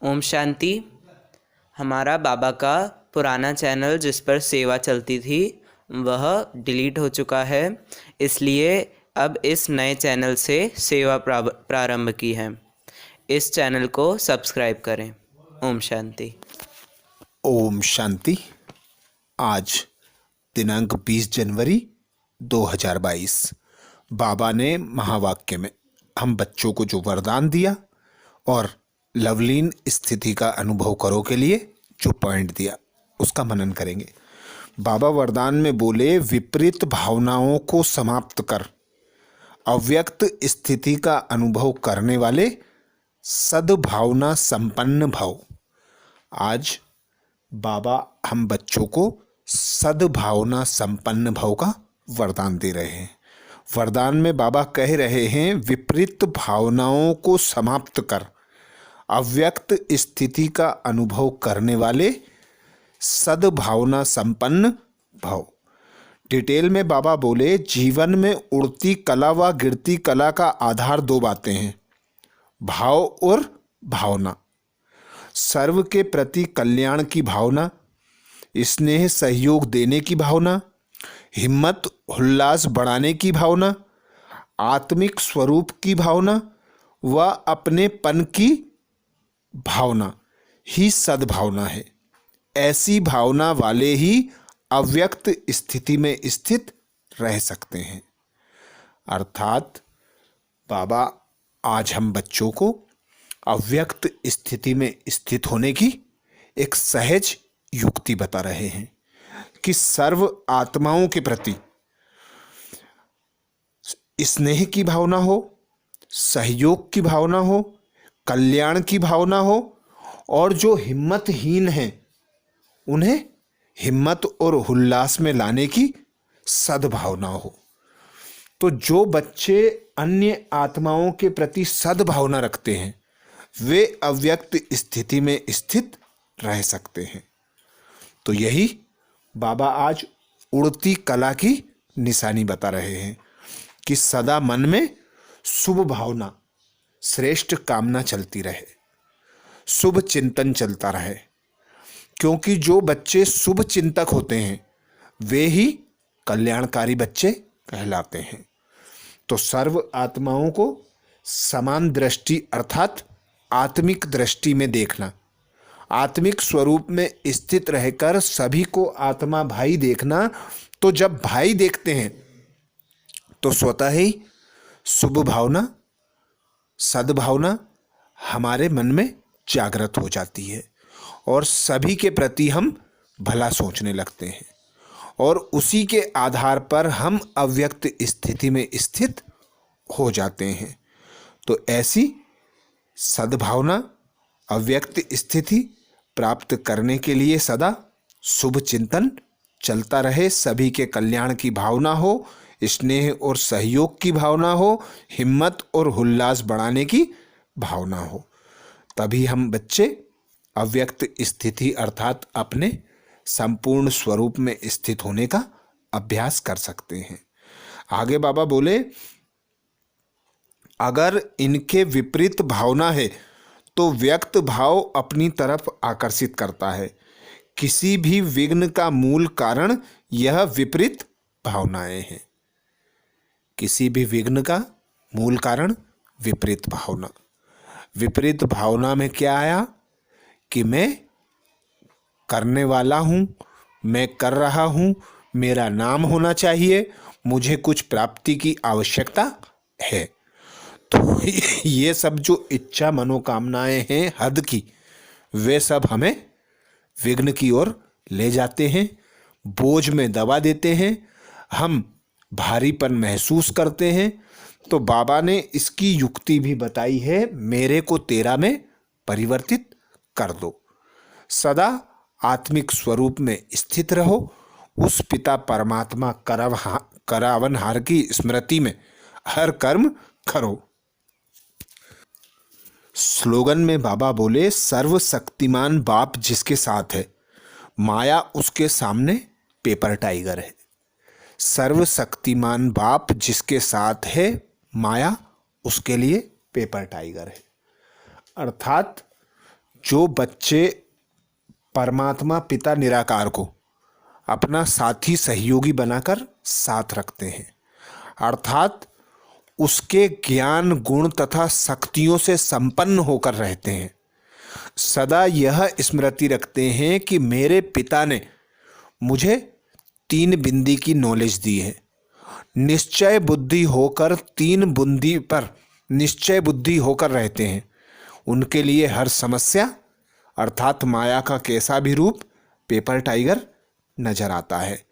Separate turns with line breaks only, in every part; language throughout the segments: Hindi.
ओम शांति। हमारा बाबा का पुराना चैनल जिस पर सेवा चलती थी वह डिलीट हो चुका है, इसलिए अब इस नए चैनल से सेवा प्रारंभ की है। इस चैनल को सब्सक्राइब करें। ओम शांति।
ओम शांति। आज दिनांक 20 जनवरी 2022 बाबा ने महावाक्य में हम बच्चों को जो वरदान दिया और लवलीन स्थिति का अनुभव करो के लिए जो पॉइंट दिया उसका मनन करेंगे। बाबा वरदान में बोले, विपरीत भावनाओं को समाप्त कर अव्यक्त स्थिति का अनुभव करने वाले सद्भावना संपन्न भव। आज बाबा हम बच्चों को सद्भावना संपन्न भव का वरदान दे रहे हैं। वरदान में बाबा कह रहे हैं, विपरीत भावनाओं को समाप्त कर अव्यक्त स्थिति का अनुभव करने वाले सद्भावना संपन्न भव। डिटेल में बाबा बोले, जीवन में उड़ती कला व गिरती कला का आधार दो बातें हैं, भाव और भावना। सर्व के प्रति कल्याण की भावना, स्नेह सहयोग देने की भावना, हिम्मत उल्लास बढ़ाने की भावना, आत्मिक स्वरूप की भावना व अपनेपन की भावना ही सद्भावना है। ऐसी भावना वाले ही अव्यक्त स्थिति में स्थित रह सकते हैं। अर्थात बाबा आज हम बच्चों को अव्यक्त स्थिति में स्थित होने की एक सहज युक्ति बता रहे हैं कि सर्व आत्माओं के प्रति स्नेह की भावना हो, सहयोग की भावना हो, कल्याण की भावना हो और जो हिम्मतहीन हैं उन्हें हिम्मत और उल्लास में लाने की सद्भावना हो। तो जो बच्चे अन्य आत्माओं के प्रति सद्भावना रखते हैं वे अव्यक्त स्थिति में स्थित रह सकते हैं। तो यही बाबा आज उड़ती कला की निशानी बता रहे हैं कि सदा मन में शुभ भावना, श्रेष्ठ कामना चलती रहे, शुभ चिंतन चलता रहे, क्योंकि जो बच्चे शुभ चिंतक होते हैं वे ही कल्याणकारी बच्चे कहलाते हैं। तो सर्व आत्माओं को समान दृष्टि अर्थात आत्मिक दृष्टि में देखना, आत्मिक स्वरूप में स्थित रहकर सभी को आत्मा भाई देखना। तो जब भाई देखते हैं तो स्वतः ही शुभ भावना, सद्भावना हमारे मन में जागृत हो जाती है और सभी के प्रति हम भला सोचने लगते हैं और उसी के आधार पर हम अव्यक्त स्थिति में स्थित हो जाते हैं। तो ऐसी सद्भावना, अव्यक्त स्थिति प्राप्त करने के लिए सदा शुभ चिंतन चलता रहे, सभी के कल्याण की भावना हो, स्नेह और सहयोग की भावना हो, हिम्मत और उल्लास बढ़ाने की भावना हो। तभी हम बच्चे अव्यक्त स्थिति अर्थात अपने संपूर्ण स्वरूप में स्थित होने का अभ्यास कर सकते हैं। आगे बाबा बोले, अगर इनके विपरीत भावना है तो व्यक्त भाव अपनी तरफ आकर्षित करता है। किसी भी विघ्न का मूल कारण यह विपरीत भावनाएं हैं। किसी भी विघ्न का मूल कारण विपरीत भावना। विपरीत भावना में क्या आया कि मैं करने वाला हूं, मैं कर रहा हूं, मेरा नाम होना चाहिए, मुझे कुछ प्राप्ति की आवश्यकता है। तो ये सब जो इच्छा मनोकामनाएं हैं हद की, वे सब हमें विघ्न की ओर ले जाते हैं, बोझ में दबा देते हैं, हम भारीपन महसूस करते हैं। तो बाबा ने इसकी युक्ति भी बताई है, मेरे को तेरा में परिवर्तित कर दो। सदा आत्मिक स्वरूप में स्थित रहो, उस पिता परमात्मा करावनहार की स्मृति में हर कर्म करो। स्लोगन में बाबा बोले, सर्वशक्तिमान बाप जिसके साथ है, माया उसके सामने पेपर टाइगर है। सर्वशक्तिमान बाप जिसके साथ है, माया उसके लिए पेपर टाइगर है। अर्थात जो बच्चे परमात्मा पिता निराकार को अपना साथी सहयोगी बनाकर साथ रखते हैं, अर्थात उसके ज्ञान गुण तथा शक्तियों से संपन्न होकर रहते हैं, सदा यह स्मृति रखते हैं कि मेरे पिता ने मुझे 3 बिंदी की नॉलेज दी है, निश्चय बुद्धि होकर 3 बुंदी पर निश्चय बुद्धि होकर रहते हैं, उनके लिए हर समस्या अर्थात माया का कैसा भी रूप पेपर टाइगर नजर आता है।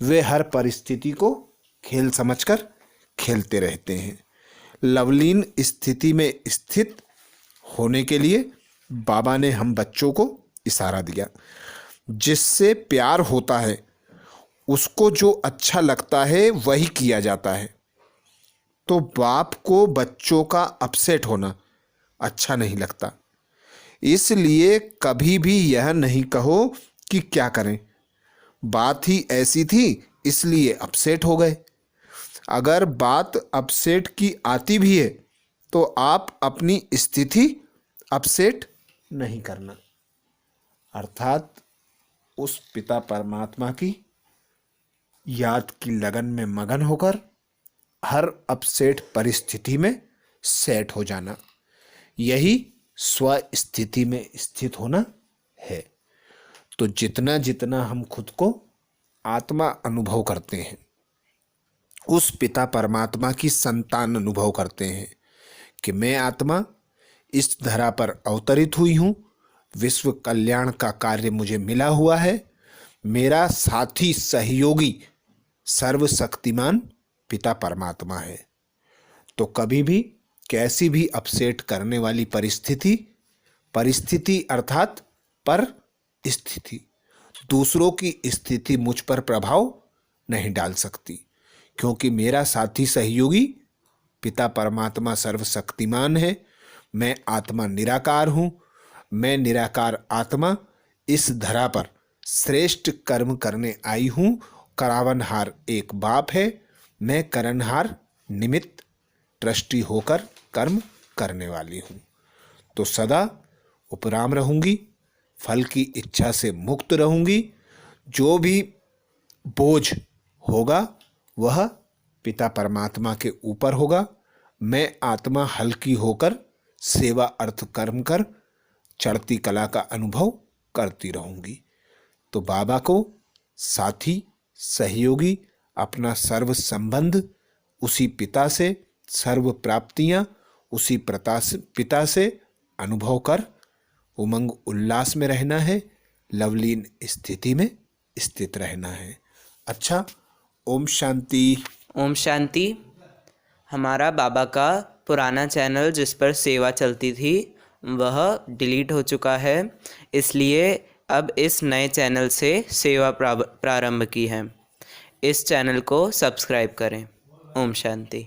वे हर परिस्थिति को खेल समझकर खेलते रहते हैं। लवलीन स्थिति में स्थित होने के लिए बाबा ने हम बच्चों को इशारा दिया। जिससे प्यार होता है उसको जो अच्छा लगता है वही किया जाता है। तो बाप को बच्चों का अपसेट होना अच्छा नहीं लगता, इसलिए कभी भी यह नहीं कहो कि क्या करें, बात ही ऐसी थी इसलिए अपसेट हो गए। अगर बात अपसेट की आती भी है तो आप अपनी स्थिति अपसेट नहीं करना, अर्थात उस पिता परमात्मा की याद की लगन में मगन होकर हर अपसेट परिस्थिति में सेट हो जाना, यही स्व स्थिति में स्थित होना है। तो जितना जितना हम खुद को आत्मा अनुभव करते हैं, उस पिता परमात्मा की संतान अनुभव करते हैं कि मैं आत्मा इस धरा पर अवतरित हुई हूँ, विश्व कल्याण का कार्य मुझे मिला हुआ है, मेरा साथी सहयोगी सर्वशक्तिमान पिता परमात्मा है। तो कभी भी कैसी भी अपसेट करने वाली परिस्थिति अर्थात पर स्थिति दूसरों की स्थिति मुझ पर प्रभाव नहीं डाल सकती, क्योंकि मेरा साथी सहयोगी पिता परमात्मा सर्वशक्तिमान है। मैं आत्मा निराकार हूँ। मैं निराकार आत्मा इस धरा पर श्रेष्ठ कर्म करने आई हूँ। करावनहार एक बाप है, मैं करनहार निमित्त ट्रस्टी होकर कर्म करने वाली हूँ। तो सदा उपराम रहूँगी, फल की इच्छा से मुक्त रहूँगी। जो भी बोझ होगा वह पिता परमात्मा के ऊपर होगा। मैं आत्मा हल्की होकर सेवा अर्थ कर्म कर चढ़ती कला का अनुभव करती रहूँगी। तो बाबा को साथी सहयोगी अपना सर्व संबंध उसी पिता से, सर्व प्राप्तियां उसी पिता से अनुभव कर उमंग उल्लास में रहना है, लवलीन स्थिति में स्थित रहना है। अच्छा, ओम शांति।
ओम शांति। हमारा बाबा का पुराना चैनल जिस पर सेवा चलती थी वह डिलीट हो चुका है, इसलिए अब इस नए चैनल से सेवा प्रारंभ की है। इस चैनल को सब्सक्राइब करें। ओम शांति।